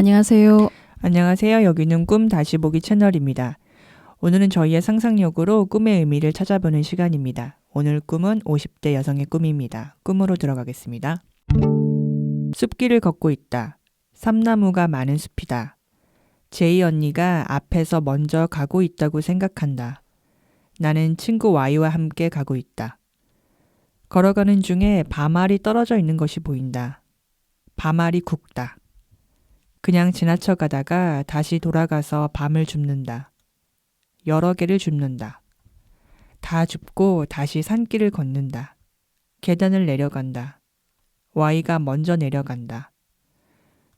안녕하세요. 안녕하세요. 여기는 꿈 다시 보기 채널입니다. 오늘은 저희의 상상력으로 꿈의 의미를 찾아보는 시간입니다. 오늘 꿈은 50대 여성의 꿈입니다. 꿈으로 들어가겠습니다. 숲길을 걷고 있다. 삼나무가 많은 숲이다. 제이 언니가 앞에서 먼저 가고 있다고 생각한다. 나는 친구 Y와 함께 가고 있다. 걸어가는 중에 밤알이 떨어져 있는 것이 보인다. 밤알이 굵다. 그냥 지나쳐 가다가 다시 돌아가서 밤을 줍는다. 여러 개를 줍는다. 다 줍고 다시 산길을 걷는다. 계단을 내려간다. Y가 먼저 내려간다.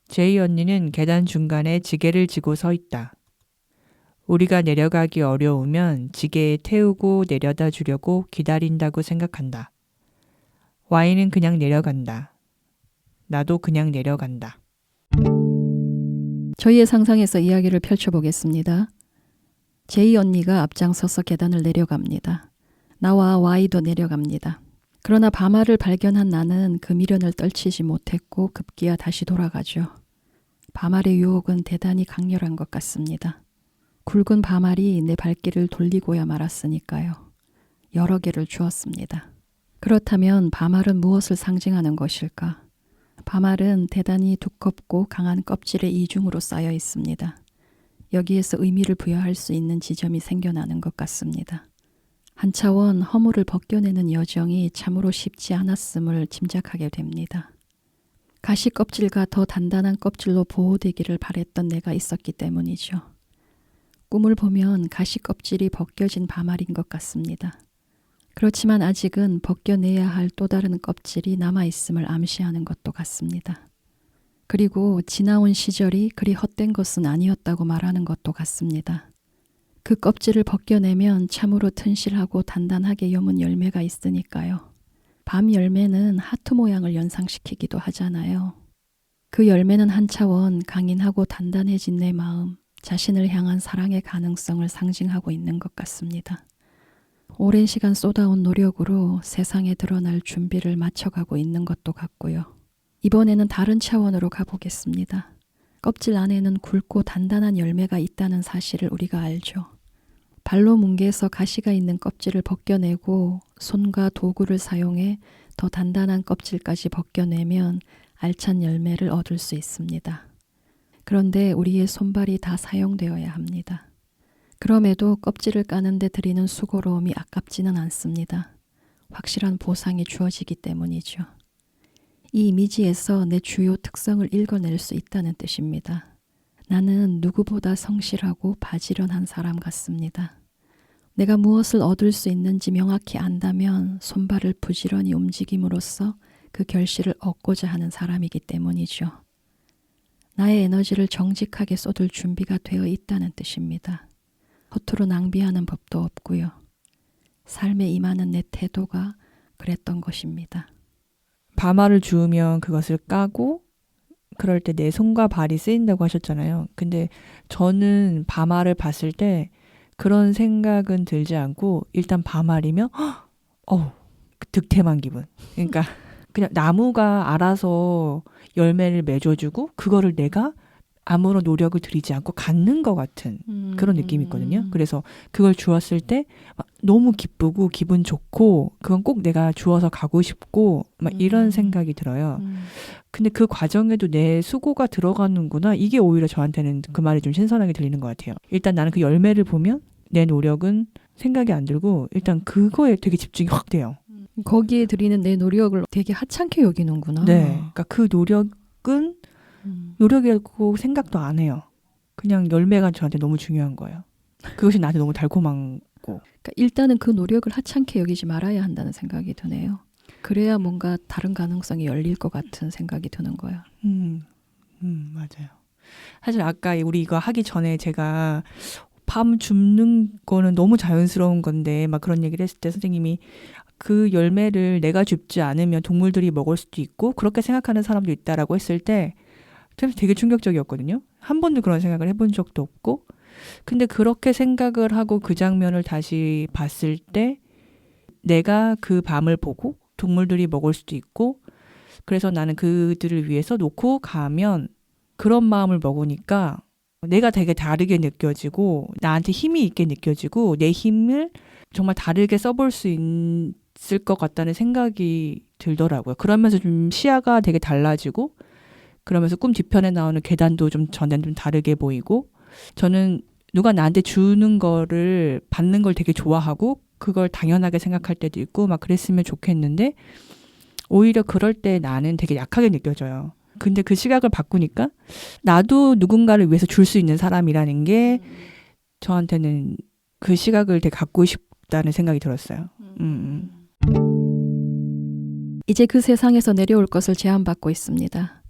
제이 언니는 계단 중간에 지게를 지고 서 있다. 우리가 내려가기 어려우면 지게에 태우고 내려다 주려고 기다린다고 생각한다. Y는 그냥 내려간다. 나도 그냥 내려간다. 저희의 상상에서 이야기를 펼쳐보겠습니다. 제이 언니가 앞장서서 계단을 내려갑니다. 나와 Y도 내려갑니다. 그러나 밤알을 발견한 나는 그 미련을 떨치지 못했고 급기야 다시 돌아가죠. 밤알의 유혹은 대단히 강렬한 것 같습니다. 굵은 밤알이 내 발길을 돌리고야 말았으니까요. 여러 개를 주었습니다. 그렇다면 밤알은 무엇을 상징하는 것일까? 밤알은 대단히 두껍고 강한 껍질의 이중으로 쌓여 있습니다. 여기에서 의미를 부여할 수 있는 지점이 생겨나는 것 같습니다. 한 차원 허물을 벗겨내는 여정이 참으로 쉽지 않았음을 짐작하게 됩니다. 가시 껍질과 더 단단한 껍질로 보호되기를 바랬던 내가 있었기 때문이죠. 꿈을 보면 가시 껍질이 벗겨진 밤알인 것 같습니다. 그렇지만 아직은 벗겨내야 할 또 다른 껍질이 남아있음을 암시하는 것도 같습니다. 그리고 지나온 시절이 그리 헛된 것은 아니었다고 말하는 것도 같습니다. 그 껍질을 벗겨내면 참으로 튼실하고 단단하게 여문 열매가 있으니까요. 밤 열매는 하트 모양을 연상시키기도 하잖아요. 그 열매는 한 차원 강인하고 단단해진 내 마음, 자신을 향한 사랑의 가능성을 상징하고 있는 것 같습니다. 오랜 시간 쏟아온 노력으로 세상에 드러날 준비를 마쳐가고 있는 것도 같고요. 이번에는 다른 차원으로 가보겠습니다. 껍질 안에는 굵고 단단한 열매가 있다는 사실을 우리가 알죠. 발로 뭉개서 가시가 있는 껍질을 벗겨내고 손과 도구를 사용해 더 단단한 껍질까지 벗겨내면 알찬 열매를 얻을 수 있습니다. 그런데 우리의 손발이 다 사용되어야 합니다. 그럼에도 껍질을 까는 데 들이는 수고로움이 아깝지는 않습니다. 확실한 보상이 주어지기 때문이죠. 이 이미지에서 내 주요 특성을 읽어낼 수 있다는 뜻입니다. 나는 누구보다 성실하고 바지런한 사람 같습니다. 내가 무엇을 얻을 수 있는지 명확히 안다면 손발을 부지런히 움직임으로써 그 결실을 얻고자 하는 사람이기 때문이죠. 나의 에너지를 정직하게 쏟을 준비가 되어 있다는 뜻입니다. 허투루 낭비하는 법도 없고요. 삶에 임하는 내 태도가 그랬던 것입니다. 밤알을 주우면 그것을 까고 그럴 때 내 손과 발이 쓰인다고 하셨잖아요. 근데 저는 밤알을 봤을 때 그런 생각은 들지 않고 일단 밤알이면 득템한 기분. 그러니까 그냥 나무가 알아서 열매를 맺어주고 그거를 내가 아무런 노력을 들이지 않고 갖는 것 같은 그런 느낌이 있거든요. 그래서 그걸 주었을 때 막 너무 기쁘고 기분 좋고 그건 꼭 내가 주워서 가고 싶고 막 이런 생각이 들어요. 근데 그 과정에도 내 수고가 들어가는구나. 이게 오히려 저한테는 그 말이 좀 신선하게 들리는 것 같아요. 일단 나는 그 열매를 보면 내 노력은 생각이 안 들고 일단 그거에 되게 집중이 확 돼요. 거기에 들이는 내 노력을 되게 하찮게 여기는구나. 네. 그러니까 그 노력은 노력이라고 생각도 안 해요. 그냥 열매가 저한테 너무 중요한 거예요. 그것이 나한테 너무 달콤한 거. 그러니까 일단은 그 노력을 하찮게 여기지 말아야 한다는 생각이 드네요. 그래야 뭔가 다른 가능성이 열릴 것 같은 생각이 드는 거야. 맞아요. 사실 아까 우리 이거 하기 전에 제가 밤 줍는 거는 너무 자연스러운 건데 막 그런 얘기를 했을 때 선생님이 그 열매를 내가 줍지 않으면 동물들이 먹을 수도 있고 그렇게 생각하는 사람도 있다라고 했을 때 되게 충격적이었거든요. 한 번도 그런 생각을 해본 적도 없고 근데 그렇게 생각을 하고 그 장면을 다시 봤을 때 내가 그 밤을 보고 동물들이 먹을 수도 있고 그래서 나는 그들을 위해서 놓고 가면 그런 마음을 먹으니까 내가 되게 다르게 느껴지고 나한테 힘이 있게 느껴지고 내 힘을 정말 다르게 써볼 수 있을 것 같다는 생각이 들더라고요. 그러면서 좀 시야가 되게 달라지고 그러면서 꿈 뒤편에 나오는 계단도 좀 전에는 좀 다르게 보이고 저는 누가 나한테 주는 거를 받는 걸 되게 좋아하고 그걸 당연하게 생각할 때도 있고 막 그랬으면 좋겠는데 오히려 그럴 때 나는 되게 약하게 느껴져요. 근데 그 시각을 바꾸니까 나도 누군가를 위해서 줄 수 있는 사람이라는 게 저한테는 그 시각을 되게 갖고 싶다는 생각이 들었어요. 이제 그 세상에서 내려올 것을 제안받고 있습니다.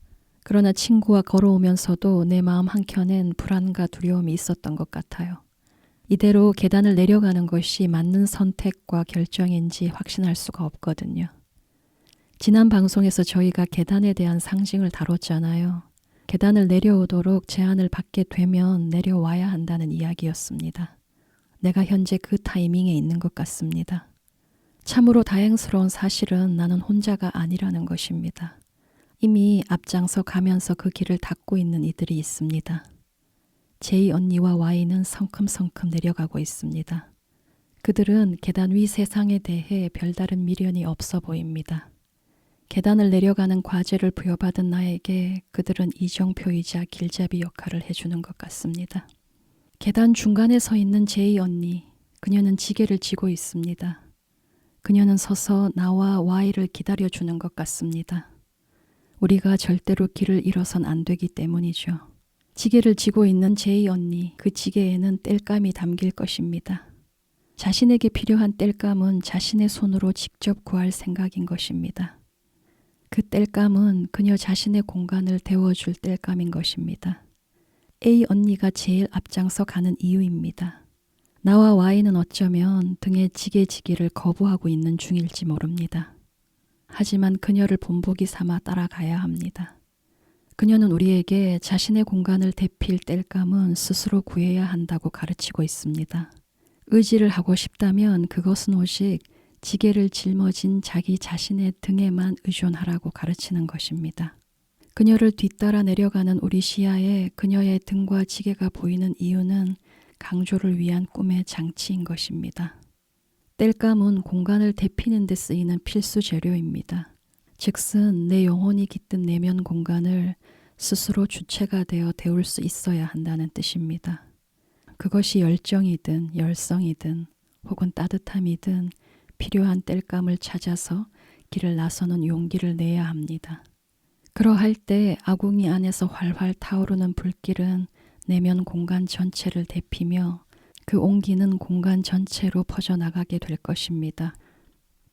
그러나 친구와 걸어오면서도 내 마음 한켠엔 불안과 두려움이 있었던 것 같아요. 이대로 계단을 내려가는 것이 맞는 선택과 결정인지 확신할 수가 없거든요. 지난 방송에서 저희가 계단에 대한 상징을 다뤘잖아요. 계단을 내려오도록 제안을 받게 되면 내려와야 한다는 이야기였습니다. 내가 현재 그 타이밍에 있는 것 같습니다. 참으로 다행스러운 사실은 나는 혼자가 아니라는 것입니다. 이미 앞장서 가면서 그 길을 닦고 있는 이들이 있습니다. 제이 언니와 Y는 성큼성큼 내려가고 있습니다. 그들은 계단 위 세상에 대해 별다른 미련이 없어 보입니다. 계단을 내려가는 과제를 부여받은 나에게 그들은 이정표이자 길잡이 역할을 해주는 것 같습니다. 계단 중간에 서 있는 제이 언니, 그녀는 지게를 쥐고 있습니다. 그녀는 서서 나와 Y를 기다려주는 것 같습니다. 우리가 절대로 길을 잃어선 안 되기 때문이죠. 지게를 쥐고 있는 제이 언니, 그 지게에는 땔감이 담길 것입니다. 자신에게 필요한 땔감은 자신의 손으로 직접 구할 생각인 것입니다. 그 땔감은 그녀 자신의 공간을 데워줄 땔감인 것입니다. A 언니가 제일 앞장서 가는 이유입니다. 나와 Y는 어쩌면 등에 지게 지기를 거부하고 있는 중일지 모릅니다. 하지만 그녀를 본보기 삼아 따라가야 합니다. 그녀는 우리에게 자신의 공간을 대필 땔감은 스스로 구해야 한다고 가르치고 있습니다. 의지를 하고 싶다면 그것은 오직 지게를 짊어진 자기 자신의 등에만 의존하라고 가르치는 것입니다. 그녀를 뒤따라 내려가는 우리 시야에 그녀의 등과 지게가 보이는 이유는 강조를 위한 꿈의 장치인 것입니다. 땔감은 공간을 대피는 데 쓰이는 필수 재료입니다. 즉슨 내 영혼이 깃든 내면 공간을 스스로 주체가 되어 데울 수 있어야 한다는 뜻입니다. 그것이 열정이든 열성이든 혹은 따뜻함이든 필요한 땔감을 찾아서 길을 나서는 용기를 내야 합니다. 그러할 때 아궁이 안에서 활활 타오르는 불길은 내면 공간 전체를 데피며 그 온기는 공간 전체로 퍼져나가게 될 것입니다.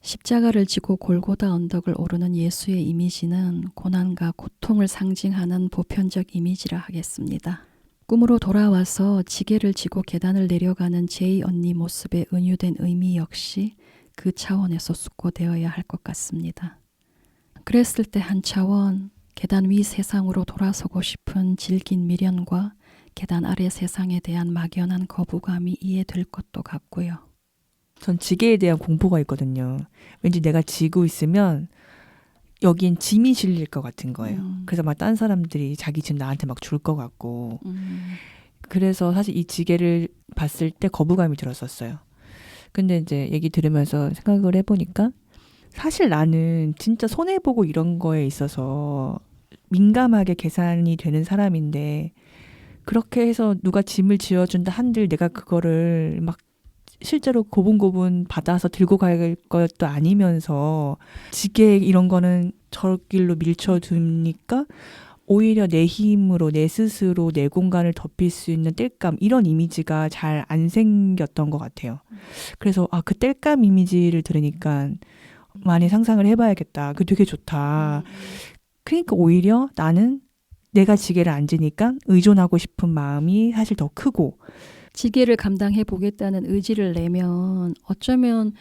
십자가를 지고 골고다 언덕을 오르는 예수의 이미지는 고난과 고통을 상징하는 보편적 이미지라 하겠습니다. 꿈으로 돌아와서 지게를 지고 계단을 내려가는 제이 언니 모습에 은유된 의미 역시 그 차원에서 숙고되어야 할 것 같습니다. 그랬을 때 한 차원 계단 위 세상으로 돌아서고 싶은 질긴 미련과 계단 아래 세상에 대한 막연한 거부감이 이해될 것도 같고요. 전 지게에 대한 공포가 있거든요. 왠지 내가 지고 있으면 여긴 짐이 실릴 것 같은 거예요. 그래서 막 딴 사람들이 자기 짐 나한테 막 줄 것 같고 그래서 사실 이 지게를 봤을 때 거부감이 들었었어요. 근데 이제 얘기 들으면서 생각을 해보니까 사실 나는 진짜 손해보고 이런 거에 있어서 민감하게 계산이 되는 사람인데 그렇게 해서 누가 짐을 지어준다 한들 내가 그거를 막 실제로 고분고분 받아서 들고 갈 것도 아니면서 지게 이런 거는 저 길로 밀쳐두니까 오히려 내 힘으로 내 스스로 내 공간을 덮일 수 있는 땔감 이런 이미지가 잘 안 생겼던 것 같아요. 그래서 그 땔감 이미지를 들으니까 많이 상상을 해봐야겠다. 그게 되게 좋다. 그러니까 오히려 나는 내가 지게를 안 지니까 의존하고 싶은 마음이 사실 더 크고 지게를 감당해 보겠다는 의지를 내면 어쩌면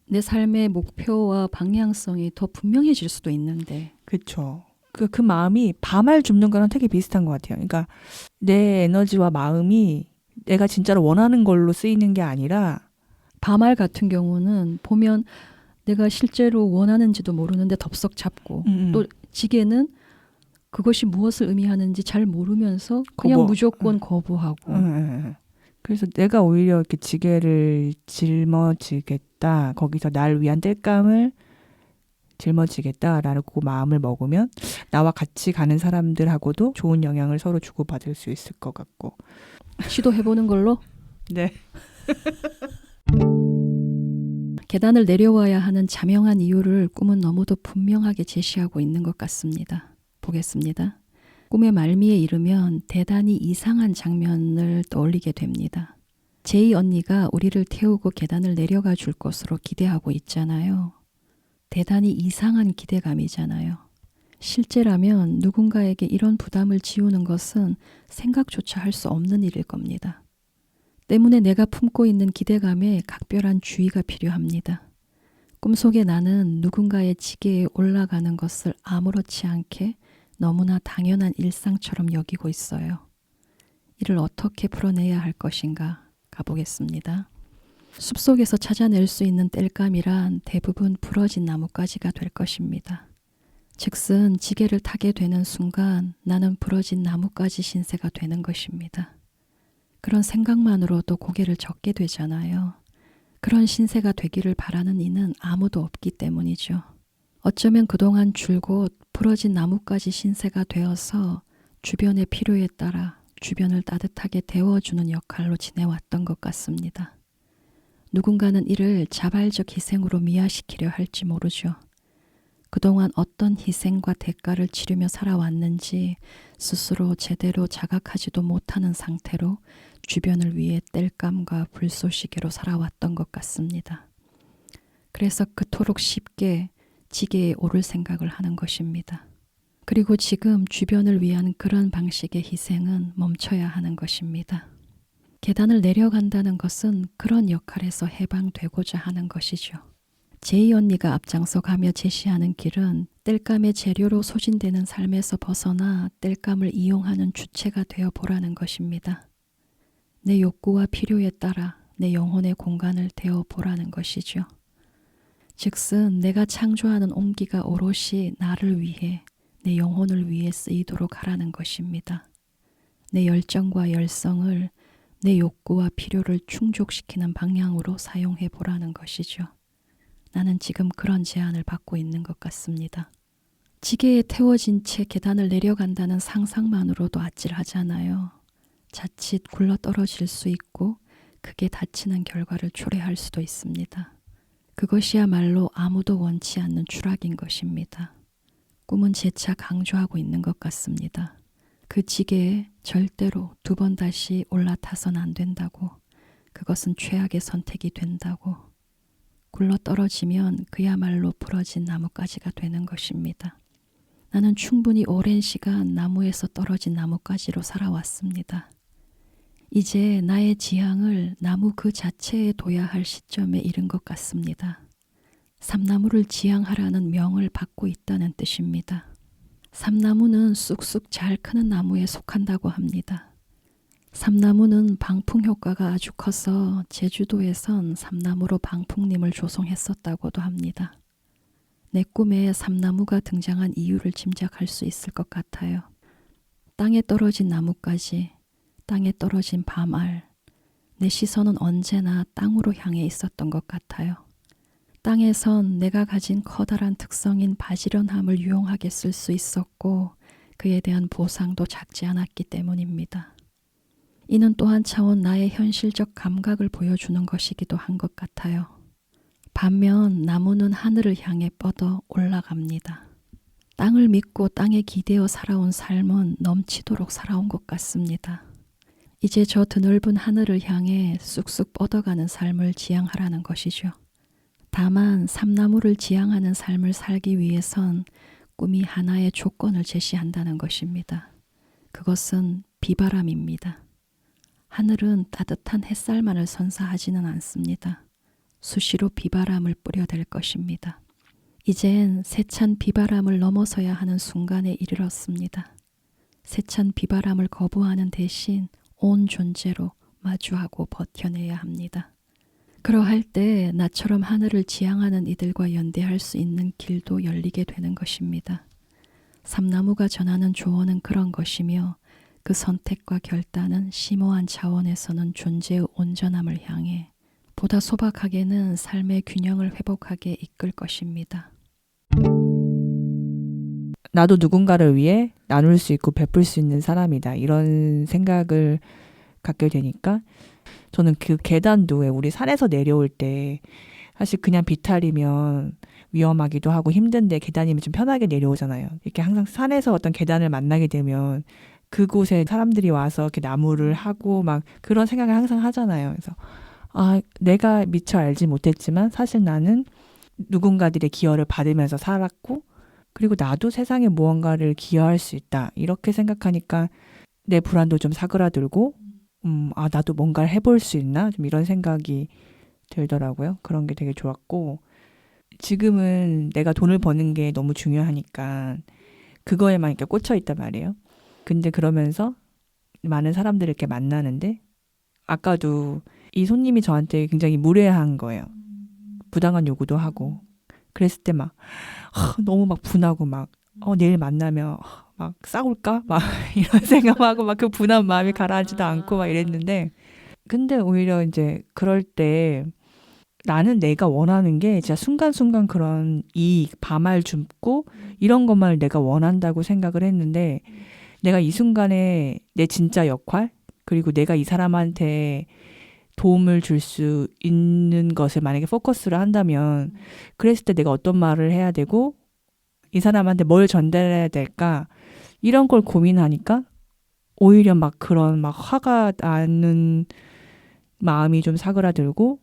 내 삶의 목표와 방향성이 더 분명해질 수도 있는데. 그렇죠. 그 마음이 밤알 줍는 거랑 되게 비슷한 것 같아요. 그러니까 내 에너지와 마음이 내가 진짜로 원하는 걸로 쓰이는 게 아니라 밤알 같은 경우는 보면 내가 실제로 원하는지도 모르는데 덥석 잡고 또 지게는 그것이 무엇을 의미하는지 잘 모르면서 그냥 거부. 무조건 거부하고 그래서 내가 오히려 이렇게 지게를 짊어지겠다. 거기서 날 위한 땔감을 짊어지겠다라고 마음을 먹으면 나와 같이 가는 사람들하고도 좋은 영향을 서로 주고받을 수 있을 것 같고. 시도해보는 걸로 네. 계단을 내려와야 하는 자명한 이유를 꿈은 너무도 분명하게 제시하고 있는 것 같습니다. 보겠습니다. 꿈의 말미에 이르면 대단히 이상한 장면을 떠올리게 됩니다. 제이 언니가 우리를 태우고 계단을 내려가 줄 것으로 기대하고 있잖아요. 대단히 이상한 기대감이잖아요. 실제라면 누군가에게 이런 부담을 지우는 것은 생각조차 할 수 없는 일일 겁니다. 때문에 내가 품고 있는 기대감에 각별한 주의가 필요합니다. 꿈속에 나는 누군가의 지게에 올라가는 것을 아무렇지 않게 너무나 당연한 일상처럼 여기고 있어요. 이를 어떻게 풀어내야 할 것인가 가보겠습니다. 숲속에서 찾아낼 수 있는 땔감이란 대부분 부러진 나뭇가지가 될 것입니다. 즉슨 지게를 타게 되는 순간 나는 부러진 나뭇가지 신세가 되는 것입니다. 그런 생각만으로도 고개를 젓게 되잖아요. 그런 신세가 되기를 바라는 이는 아무도 없기 때문이죠. 어쩌면 그동안 줄곧 부러진 나뭇가지 신세가 되어서 주변의 필요에 따라 주변을 따뜻하게 데워주는 역할로 지내왔던 것 같습니다. 누군가는 이를 자발적 희생으로 미화시키려 할지 모르죠. 그동안 어떤 희생과 대가를 치르며 살아왔는지 스스로 제대로 자각하지도 못하는 상태로 주변을 위해 땔감과 불쏘시개로 살아왔던 것 같습니다. 그래서 그토록 쉽게 지게에 오를 생각을 하는 것입니다. 그리고 지금 주변을 위한 그런 방식의 희생은 멈춰야 하는 것입니다. 계단을 내려간다는 것은 그런 역할에서 해방되고자 하는 것이죠. 제이 언니가 앞장서 가며 제시하는 길은 땔감의 재료로 소진되는 삶에서 벗어나 땔감을 이용하는 주체가 되어 보라는 것입니다. 내 욕구와 필요에 따라 내 영혼의 공간을 되어 보라는 것이죠. 즉슨 내가 창조하는 온기가 오롯이 나를 위해 내 영혼을 위해 쓰이도록 하라는 것입니다. 내 열정과 열성을 내 욕구와 필요를 충족시키는 방향으로 사용해 보라는 것이죠. 나는 지금 그런 제안을 받고 있는 것 같습니다. 지게에 태워진 채 계단을 내려간다는 상상만으로도 아찔하잖아요. 자칫 굴러떨어질 수 있고 크게 다치는 결과를 초래할 수도 있습니다. 그것이야말로 아무도 원치 않는 추락인 것입니다. 꿈은 재차 강조하고 있는 것 같습니다. 그 지게에 절대로 두 번 다시 올라타선 안 된다고. 그것은 최악의 선택이 된다고. 굴러떨어지면 그야말로 부러진 나뭇가지가 되는 것입니다. 나는 충분히 오랜 시간 나무에서 떨어진 나뭇가지로 살아왔습니다. 이제 나의 지향을 나무 그 자체에 둬야 할 시점에 이른 것 같습니다. 삼나무를 지향하라는 명을 받고 있다는 뜻입니다. 삼나무는 쑥쑥 잘 크는 나무에 속한다고 합니다. 삼나무는 방풍 효과가 아주 커서 제주도에선 삼나무로 방풍림을 조성했었다고도 합니다. 내 꿈에 삼나무가 등장한 이유를 짐작할 수 있을 것 같아요. 땅에 떨어진 나뭇가지, 땅에 떨어진 밤알, 내 시선은 언제나 땅으로 향해 있었던 것 같아요. 땅에선 내가 가진 커다란 특성인 바지런함을 유용하게 쓸 수 있었고 그에 대한 보상도 작지 않았기 때문입니다. 이는 또 한 차원 나의 현실적 감각을 보여주는 것이기도 한 것 같아요. 반면 나무는 하늘을 향해 뻗어 올라갑니다. 땅을 믿고 땅에 기대어 살아온 삶은 넘치도록 살아온 것 같습니다. 이제 저 드넓은 하늘을 향해 쑥쑥 뻗어가는 삶을 지향하라는 것이죠. 다만 삼나무를 지향하는 삶을 살기 위해선 꿈이 하나의 조건을 제시한다는 것입니다. 그것은 비바람입니다. 하늘은 따뜻한 햇살만을 선사하지는 않습니다. 수시로 비바람을 뿌려댈 것입니다. 이젠 세찬 비바람을 넘어서야 하는 순간에 이르렀습니다. 세찬 비바람을 거부하는 대신 온 존재로 마주하고 버텨내야 합니다. 그러할 때 나처럼 하늘을 지향하는 이들과 연대할 수 있는 길도 열리게 되는 것입니다. 삼나무가 전하는 조언은 그런 것이며 그 선택과 결단은 심오한 차원에서는 존재의 온전함을 향해 보다 소박하게는 삶의 균형을 회복하게 이끌 것입니다. 나도 누군가를 위해 나눌 수 있고 베풀 수 있는 사람이다. 이런 생각을 갖게 되니까 저는 그 계단도 왜 우리 산에서 내려올 때 사실 그냥 비탈이면 위험하기도 하고 힘든데 계단이면 좀 편하게 내려오잖아요. 이렇게 항상 산에서 어떤 계단을 만나게 되면 그곳에 사람들이 와서 이렇게 나무를 하고 막 그런 생각을 항상 하잖아요. 그래서 내가 미처 알지 못했지만 사실 나는 누군가들의 기여를 받으면서 살았고 그리고 나도 세상에 무언가를 기여할 수 있다. 이렇게 생각하니까 내 불안도 좀 사그라들고 나도 뭔가를 해볼 수 있나? 좀 이런 생각이 들더라고요. 그런 게 되게 좋았고 지금은 내가 돈을 버는 게 너무 중요하니까 그거에만 이렇게 꽂혀 있단 말이에요. 근데 그러면서 많은 사람들을 이렇게 만나는데 아까도 이 손님이 저한테 굉장히 무례한 거예요. 부당한 요구도 하고 그랬을 때 막 너무 막 분하고 막 내일 만나면 막 싸울까? 막 이런 생각하고 막 그 분한 마음이 가라앉지도 않고 막 이랬는데 근데 오히려 이제 그럴 때 나는 내가 원하는 게 진짜 순간순간 그런 이익, 밤알 줍고 이런 것만을 내가 원한다고 생각을 했는데 내가 이 순간에 내 진짜 역할 그리고 내가 이 사람한테 도움을 줄 수 있는 것을 만약에 포커스를 한다면 그랬을 때 내가 어떤 말을 해야 되고 이 사람한테 뭘 전달해야 될까 이런 걸 고민하니까 오히려 막 그런 막 화가 나는 마음이 좀 사그라들고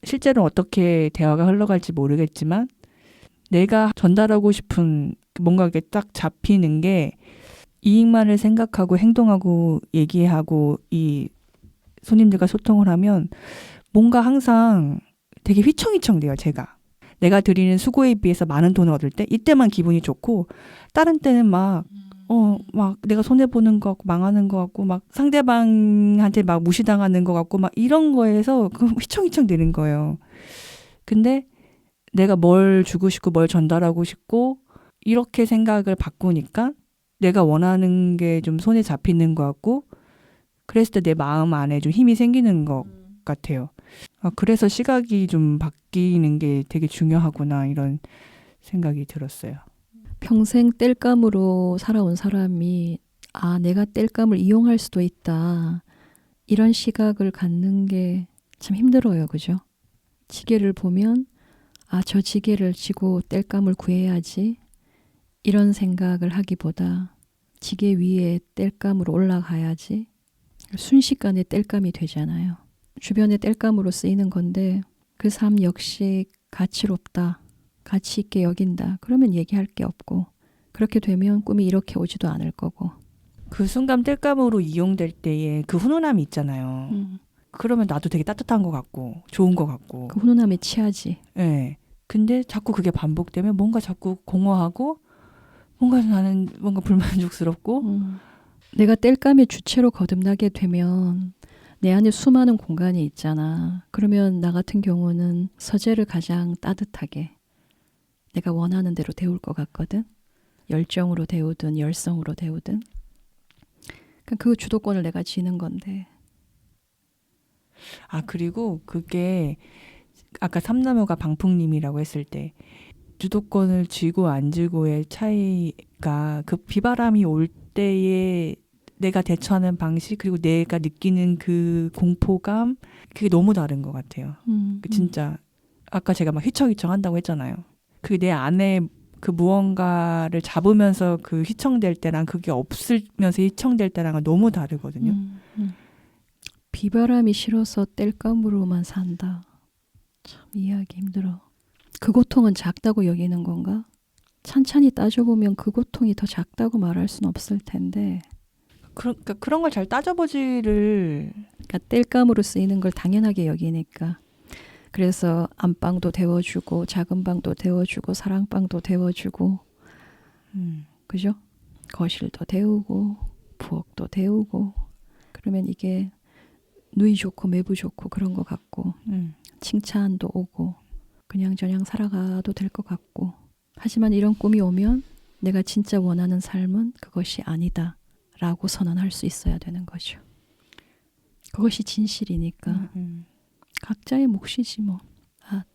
실제로 어떻게 대화가 흘러갈지 모르겠지만 내가 전달하고 싶은 뭔가 이게 딱 잡히는 게 이익만을 생각하고 행동하고 얘기하고 이 손님들과 소통을 하면 뭔가 항상 되게 휘청휘청 돼요, 제가. 내가 드리는 수고에 비해서 많은 돈을 얻을 때 이때만 기분이 좋고 다른 때는 막 내가 손해보는 것 같고 망하는 것 같고 막 상대방한테 막 무시당하는 것 같고 막 이런 거에서 그 휘청휘청 되는 거예요. 근데 내가 뭘 주고 싶고 뭘 전달하고 싶고 이렇게 생각을 바꾸니까 내가 원하는 게 좀 손에 잡히는 것 같고 그랬을 때 내 마음 안에 좀 힘이 생기는 것 같아요. 그래서 시각이 좀 바뀌는 게 되게 중요하구나 이런 생각이 들었어요. 평생 땔감으로 살아온 사람이 내가 땔감을 이용할 수도 있다. 이런 시각을 갖는 게 참 힘들어요. 그죠? 지게를 보면 저 지게를 쥐고 땔감을 구해야지. 이런 생각을 하기보다 지게 위에 땔감으로 올라가야지. 순식간에 땔감이 되잖아요. 주변에 땔감으로 쓰이는 건데 그 삶 역시 가치롭다. 가치 있게 여긴다. 그러면 얘기할 게 없고 그렇게 되면 꿈이 이렇게 오지도 않을 거고. 그 순간 땔감으로 이용될 때의 그 훈훈함이 있잖아요. 그러면 나도 되게 따뜻한 것 같고 좋은 것 같고. 그 훈훈함에 취하지. 네. 근데 자꾸 그게 반복되면 뭔가 자꾸 공허하고 뭔가 나는 뭔가 불만족스럽고 내가 땔감의 주체로 거듭나게 되면 내 안에 수많은 공간이 있잖아. 그러면 나 같은 경우는 서재를 가장 따뜻하게 내가 원하는 대로 데울 것 같거든. 열정으로 데우든 열성으로 데우든. 그 주도권을 내가 쥐는 건데. 그리고 그게 아까 삼나무가 방풍님이라고 했을 때 주도권을 쥐고 안 쥐고의 차이가 그 비바람이 올 때에 내가 대처하는 방식 그리고 내가 느끼는 그 공포감 그게 너무 다른 것 같아요. 진짜 아까 제가 막 휘청휘청 한다고 했잖아요. 그게 내 안에 그 무언가를 잡으면서 그 휘청될 때랑 그게 없으면서 휘청될 때랑은 너무 다르거든요. 비바람이 싫어서 땔감으로만 산다. 참 이해하기 힘들어. 그 고통은 작다고 여기는 건가? 찬찬히 따져보면 그 고통이 더 작다고 말할 수는 없을 텐데. 그러니까 그런 걸 잘 따져보지를. 그러니까 땔감으로 쓰이는 걸 당연하게 여기니까. 그래서 안방도 데워주고 작은 방도 데워주고 사랑방도 데워주고 그죠? 거실도 데우고 부엌도 데우고 그러면 이게 누이 좋고 매부 좋고 그런 것 같고 칭찬도 오고 그냥저냥 살아가도 될 것 같고 하지만 이런 꿈이 오면 내가 진짜 원하는 삶은 그것이 아니다 라고 선언할 수 있어야 되는 거죠. 그것이 진실이니까 각자의 몫이지 뭐.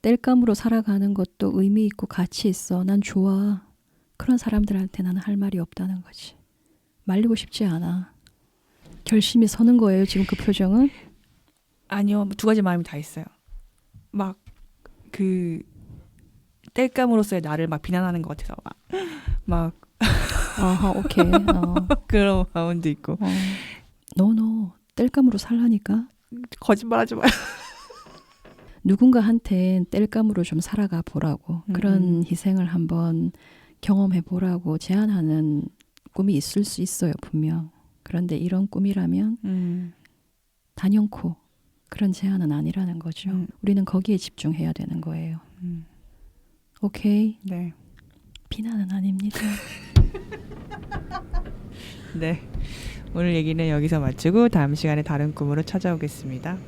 땔감으로 살아가는 것도 의미 있고 가치 있어. 난 좋아. 그런 사람들한테 나는 할 말이 없다는 거지. 말리고 싶지 않아. 결심이 서는 거예요 지금 그 표정은? 아니요, 두 가지 마음이 다 있어요. 막 그 땔감으로서의 나를 막 비난하는 것 같아서 막 아하 오케이. 그런 마음도 있고. 노 땔감으로 살라니까. 거짓말하지 마요. 누군가한텐 땔감으로 좀 살아가 보라고 그런 희생을 한번 경험해 보라고 제안하는 꿈이 있을 수 있어요 분명. 그런데 이런 꿈이라면 단연코 그런 제안은 아니라는 거죠. 우리는 거기에 집중해야 되는 거예요. 오케이. 네. 비난은 아닙니다. 네. 오늘 얘기는 여기서 마치고 다음 시간에 다른 꿈으로 찾아오겠습니다.